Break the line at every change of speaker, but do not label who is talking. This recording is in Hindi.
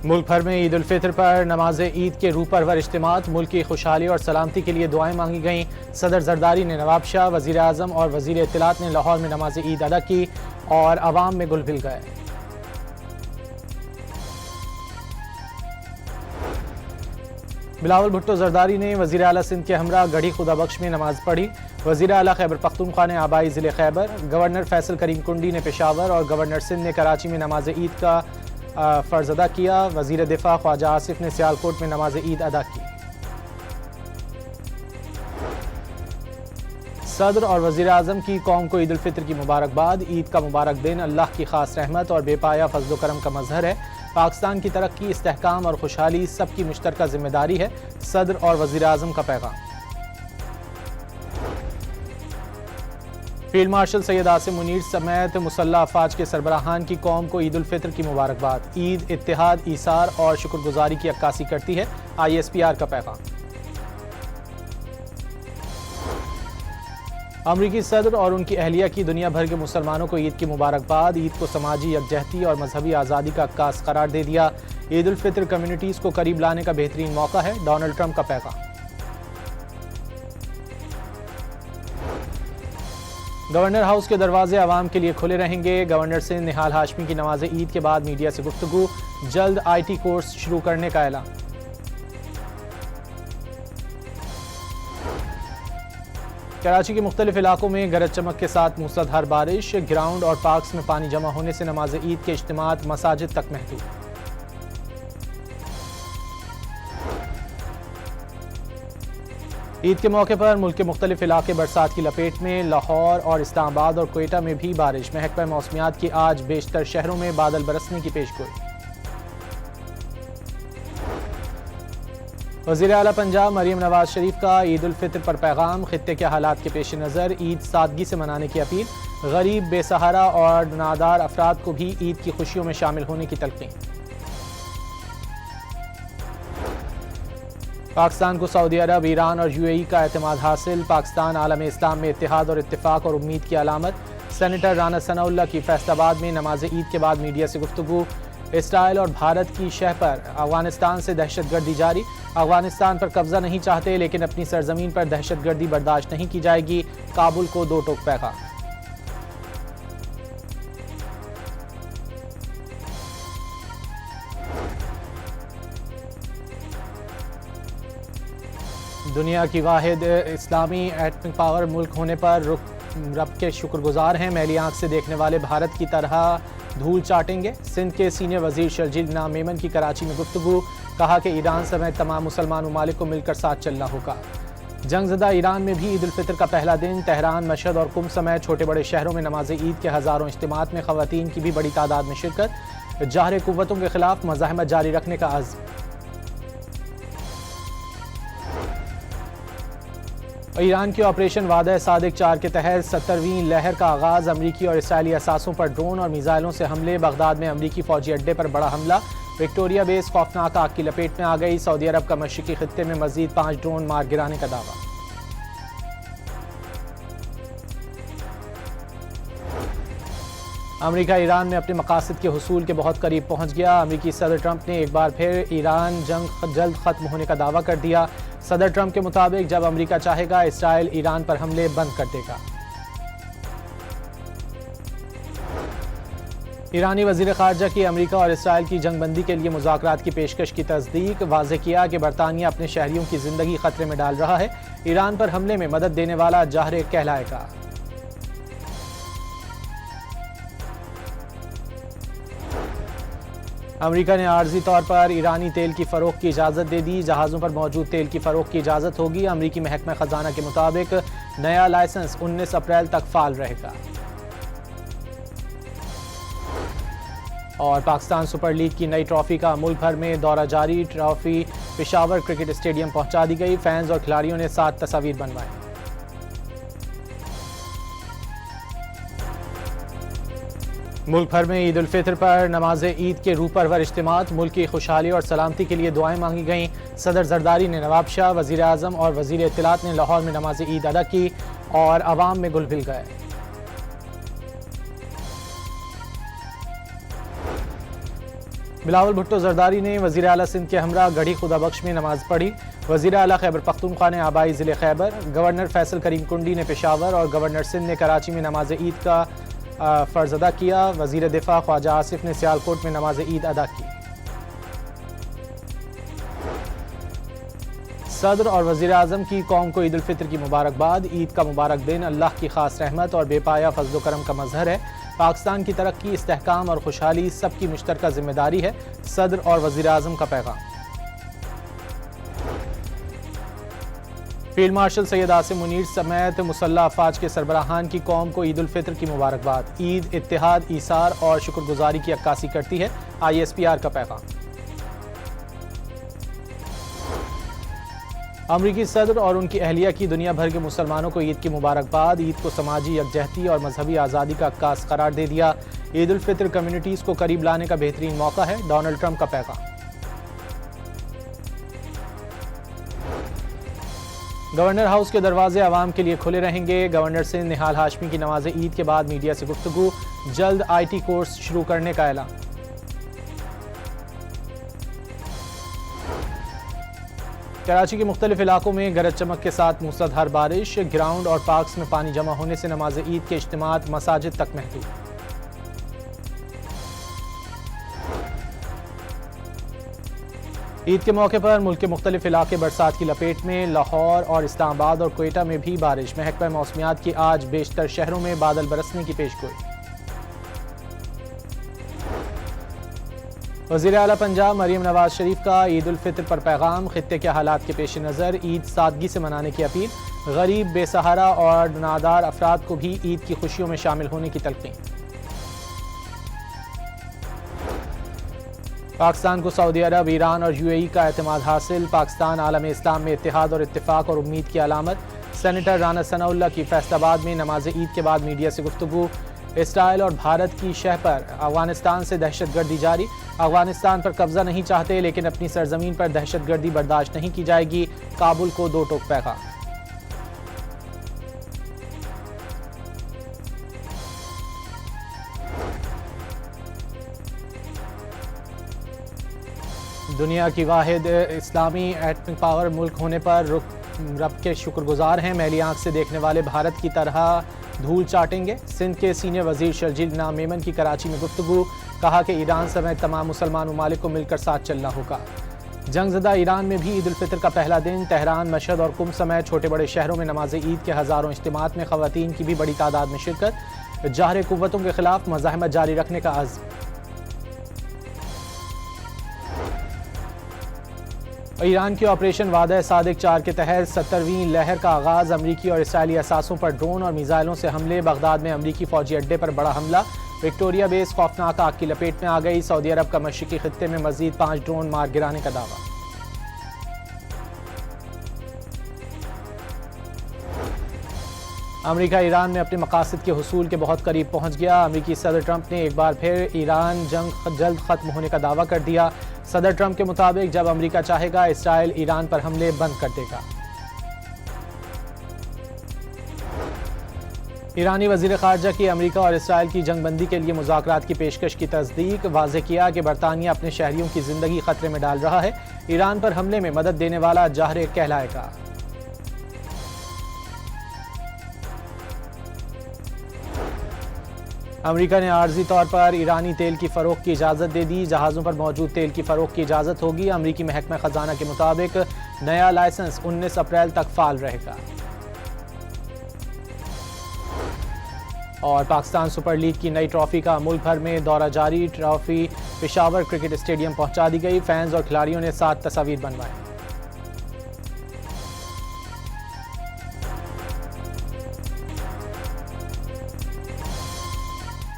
मुल्क भर में ईद उल फितर पर नमाज ईद के रूह परवर इज्तिमात, मुल्क की खुशहाली और सलामती के लिए दुआएं मांगी गईं। सदर जरदारी ने नवाब शाह, वजीर आजम और वजीर इत्तलात ने लाहौर में नमाज ईद अदा की और अवाम में गुल खिल गए। बिलावल भुट्टो जरदारी ने वजीर आला सिंध के हमरा गढ़ी खुदा बख्श में नमाज पढ़ी। वजीर आला खैबर पख्तूनख्वा ने आबाई ज़िले खैबर, गवर्नर फैसल करीम कुंडी ने पेशावर और गवर्नर सिंध ने कराची में नमाज ईद का फ़र्ज़ अदा किया। वज़ीर दिफ़ा ख्वाजा आसिफ ने सियालकोट में नमाज ईद अदा की। सदर और वज़ीर आज़म की कौम को ईद उल फितर की मुबारकबाद। ईद का मुबारक दिन अल्लाह की खास रहमत और बेपाया फजल करम का मजहर है। पाकिस्तान की तरक्की, इस्तेहकाम और खुशहाली सबकी मुश्तरका जिम्मेदारी है। सदर और वज़ीर आज़म का पैगाम। फील्ड मार्शल सैयद आसिम मुनीर समेत मुसल्लह अफवाज के सरबराहान की कौम को ईद उल फितर की मुबारकबाद। ईद इत्तेहाद, ईसार और शुक्रगुजारी की अक्कासी करती है। ISPR का पैगाम। अमरीकी सदर और उनकी अहलिया की दुनिया भर के मुसलमानों को ईद की मुबारकबाद। ईद को समाजी यकजहती और मजहबी आज़ादी का अक्कास करार दे दिया। ईद उल फितर कम्युनिटीज़ को करीब लाने का बेहतरीन मौका है। डोनाल्ड ट्रंप का पैगाम। गवर्नर हाउस के दरवाजे आवाम के लिए खुले रहेंगे। गवर्नर सिंध निहाल हाशमी की नमाज ईद के बाद मीडिया से गुफ्तगू। जल्द IT कोर्स शुरू करने का ऐलान। कराची के मुख्तलिफ इलाकों में गरज चमक के साथ मूसलाधार बारिश। ग्राउंड और पार्क्स में पानी जमा होने से नमाज ईद के इज्तिमात मसाजिद तक महदूद। ईद के मौके पर मुल्क के मुख्तलिफ इलाके बरसात की लपेट में। लाहौर और इस्लामाबाद और क्वेटा में भी बारिश। महकमा मौसमियात की आज बेशतर शहरों में बादल बरसने की पेशगोई। वज़ीर आला पंजाब मरीम नवाज शरीफ का ईद उल फितर पर पैगाम। खित्ते के हालात के पेश नज़र ईद सादगी से मनाने की अपील। गरीब, बेसहारा और नादार अफराद को भी ईद की खुशियों में शामिल होने की तलकीन। पाकिस्तान को सऊदी अरब, ईरान और UAE का एतमाद हासिल। पाकिस्तान आलम इस्लाम में इत्तेहाद और इत्तेफाक और उम्मीद की अलामत। सेनेटर राना सनाउल्लाह की फैसलाबाद में नमाज ईद के बाद मीडिया से गुफ्तगू। इसराइल और भारत की शह पर अफगानिस्तान से दहशतगर्दी जारी। अफगानिस्तान पर कब्जा नहीं चाहते, लेकिन अपनी सरजमीन पर दहशतगर्दी बर्दाश्त नहीं की जाएगी। काबुल को दो टोक पैगाम। दुनिया की वाहिद इस्लामी एटमिक पावर मुल्क होने पर रब के शुक्रगुजार हैं। मैली आंख से देखने वाले भारत की तरह धूल चाटेंगे। सिंध के सीनियर वजीर शर्जील इनाम मेमन की कराची में गुफ्तगू। कहा कि ईरान समेत तमाम मुसलमान ममालिक को मिलकर साथ चलना होगा। जंगज़दा ईरान में भी ईद उल फितर का पहला दिन। तेहरान, मशहद और कुम समेत छोटे बड़े शहरों में नमाज ईद के हज़ारों इज्तिमात में ख़वातीन की भी बड़ी तादाद में शिरकत। जाहिर कुव्वतों के खिलाफ मज़ाहमत जारी रखने का अज़्म। ईरान के ऑपरेशन वादा सादिक 4 के तहत 70वीं लहर का आगाज़। अमरीकी और इसराइली असासों पर ड्रोन और मिसाइलों से हमले। बगदाद में अमरीकी फौजी अड्डे पर बड़ा हमला। विक्टोरिया बेस खौफनाक आग की लपेट में आ गई। सऊदी अरब का मशरिकी खित्ते में मजीद 5 ड्रोन मार गिराने का दावा। अमरीका ईरान में अपने मकासद के हुसूल के बहुत करीब पहुंच गया। अमरीकी सदर ट्रंप ने एक बार फिर ईरान जंग जल्द खत्म होने का दावा कर दिया। सदर ट्रंप के मुताबिक जब अमरीका चाहेगा, इसराइल ईरान पर हमले बंद कर देगा। ईरानी वजीर खारजा की अमरीका और इसराइल की जंगबंदी के लिए मुज़ाकरात की पेशकश की तस्दीक। वाज़ेह किया कि बरतानिया अपने शहरियों की जिंदगी खतरे में डाल रहा है। ईरान पर हमले में मदद देने वाला जाहिर कहलाएगा। अमरीका ने आर्जी तौर पर ईरानी तेल की फ़रोख्त की इजाज़त दे दी। जहाज़ों पर मौजूद तेल की फ़रोख्त की इजाज़त होगी। अमरीकी महकमा ख़जाना के मुताबिक नया लाइसेंस 19 अप्रैल तक फ़ाल रहेगा। और पाकिस्तान सुपर लीग की नई ट्रॉफी का मुल्क भर में दौरा जारी। ट्रॉफी पेशावर क्रिकेट स्टेडियम पहुंचा दी गई। फैंस और खिलाड़ियों ने 7 तस्वीर बनवाई। मुल्क भर में ईद उल फितर पर नमाज ईद के रूह परवर इज्तिमात, मुल्क की खुशहाली और सलामती के लिए दुआएं मांगी गईं। सदर जरदारी ने नवाब शाह, वजीर आजम और वजीर इत्तलात ने लाहौर में नमाज ईद अदा की और अवाम में गुल खिल गए। बिलावल भुट्टो जरदारी ने वज़ीर आला सिंध के हमरा गढ़ी खुदाबख्श में नमाज पढ़ी। वज़ीर आला खैबर पख्तूनख्वा ने आबाई ज़िले खैबर, गवर्नर फैसल करीम कुंडी ने पेशावर और गवर्नर सिंध ने कराची में नमाज ईद का फ़र्ज़ अदा किया। वज़ीर दिफा ख्वाजा आसिफ ने सियालकोट में नमाज ईद अदा की। सदर और वज़ीर आज़म की कौम को ईद उल फितर की मुबारकबाद। ईद का मुबारक दिन अल्लाह की खास रहमत और बेपाया फजल करम का मजहर है। पाकिस्तान की तरक्की, इस्तेहकाम और खुशहाली सबकी मुश्तरका जिम्मेदारी है। सदर और वज़ीर आज़म का पैगाम। फील्ड मार्शल सैयद आसिम मुनीर समेत मुसल्लह अफवाज के सरबराहान की कौम को ईद उल फितर की मुबारकबाद। ईद इत्तेहाद, ईसार और शुक्रगुजारी की अक्कासी करती है। ISPR का पैगाम। अमरीकी सदर और उनकी अहलिया की दुनिया भर के मुसलमानों को ईद की मुबारकबाद। ईद को समाजी यकजहती और मजहबी आज़ादी का अक्कास करार दे दिया। ईद उल फितर कम्युनिटीज़ को करीब लाने का बेहतरीन मौका है। डोनाल्ड ट्रंप का पैगाम। गवर्नर हाउस के दरवाजे आवाम के लिए खुले रहेंगे। गवर्नर सिंध निहाल हाशमी की नमाज ईद के बाद मीडिया से गुफ्तगू। जल्द IT कोर्स शुरू करने का ऐलान। कराची के मुख्तलिफ इलाकों में गरज चमक के साथ मूसलाधार बारिश। ग्राउंड और पार्क्स में पानी जमा होने से नमाज ईद के इज्तिमात मसाजिद तक महदूद। ईद के मौके पर मुल्क के मुख्तलिफ इलाके बरसात की लपेट में। लाहौर और इस्लामाबाद और क्वेटा में भी बारिश। महकमा मौसमियात की आज बेशतर शहरों में बादल बरसने की पेशगोई। वज़ीर आला पंजाब मरीम नवाज शरीफ का ईद उल फितर पर पैगाम। खित्ते के हालात के पेश नज़र ईद सादगी से मनाने की अपील। गरीब, बेसहारा और नादार अफराद को भी ईद की खुशियों में शामिल होने की तलकीन। पाकिस्तान को सऊदी अरब, ईरान और UAE का एतमाद हासिल। पाकिस्तान आलम इस्लाम में इत्तेहाद और इत्तेफाक और उम्मीद की अलामत। सेनेटर राना सनाउल्लाह की फैसलाबाद में नमाज ईद के बाद मीडिया से गुफ्तगू। इसराइल और भारत की शह पर अफगानिस्तान से दहशतगर्दी जारी। अफगानिस्तान पर कब्जा नहीं चाहते, लेकिन अपनी सरजमीन पर दहशतगर्दी बर्दाश्त नहीं की जाएगी। काबुल को दो टोक पैगाम। दुनिया की वाहिद इस्लामी एटमिक पावर मुल्क होने पर रब के शुक्रगुजार हैं। मैली आंख से देखने वाले भारत की तरह धूल चाटेंगे। सिंध के सीनियर वजीर शर्जील नाम मेमन की कराची में गुफ्तगू। कहा कि ईरान समेत तमाम मुसलमान ममालिक को मिलकर साथ चलना होगा। जंगज़दा ईरान में भी ईद उल फितर का पहला दिन। तेहरान, मशहद और कुम समेत छोटे बड़े शहरों में नमाज ईद के हज़ारों इज्तिमात में ख़वातीन की भी बड़ी तादाद में शिरकत। जाहिर कुव्वतों के खिलाफ मज़ाहमत जारी रखने का अज़्म। ईरान के ऑपरेशन वादा सादिक 4 के तहत 70वीं लहर का आगाज़। अमरीकी और इसराइली असासों पर ड्रोन और मिसाइलों से हमले। बगदाद में अमरीकी फौजी अड्डे पर बड़ा हमला। विक्टोरिया बेस खौफनाक आग की लपेट में आ गई। सऊदी अरब का मशरिकी खित्ते में मजीद 5 ड्रोन मार गिराने का दावा। अमरीका ईरान में अपने मकासद के हुसूल के बहुत करीब पहुंच गया। अमरीकी सदर ट्रंप ने एक बार फिर ईरान जंग जल्द खत्म होने का दावा कर दिया। सदर ट्रंप के मुताबिक जब अमरीका चाहेगा, इसराइल ईरान पर हमले बंद कर देगा। ईरानी वज़ीर ख़ारजा की अमरीका और इसराइल की जंगबंदी के लिए मुज़ाकरात की पेशकश की तस्दीक। वाज़ेह किया कि बरतानिया अपने शहरियों की ज़िंदगी खतरे में डाल रहा है। ईरान पर हमले में मदद देने वाला जाहिर कहलाएगा। अमरीका ने आर्जी तौर पर ईरानी तेल की फ़रोख्त की इजाज़त दे दी। जहाज़ों पर मौजूद तेल की फ़रोख्त की इजाज़त होगी। अमरीकी महकमा ख़जाना के मुताबिक नया लाइसेंस 19 अप्रैल तक फ़ाल रहेगा। और पाकिस्तान सुपर लीग की नई ट्रॉफ़ी का मुल्क भर में दौरा जारी। ट्रॉफ़ी पेशावर क्रिकेट स्टेडियम पहुंचा दी गई। फैंस और खिलाड़ियों ने 7 तस्वीर बनवाई।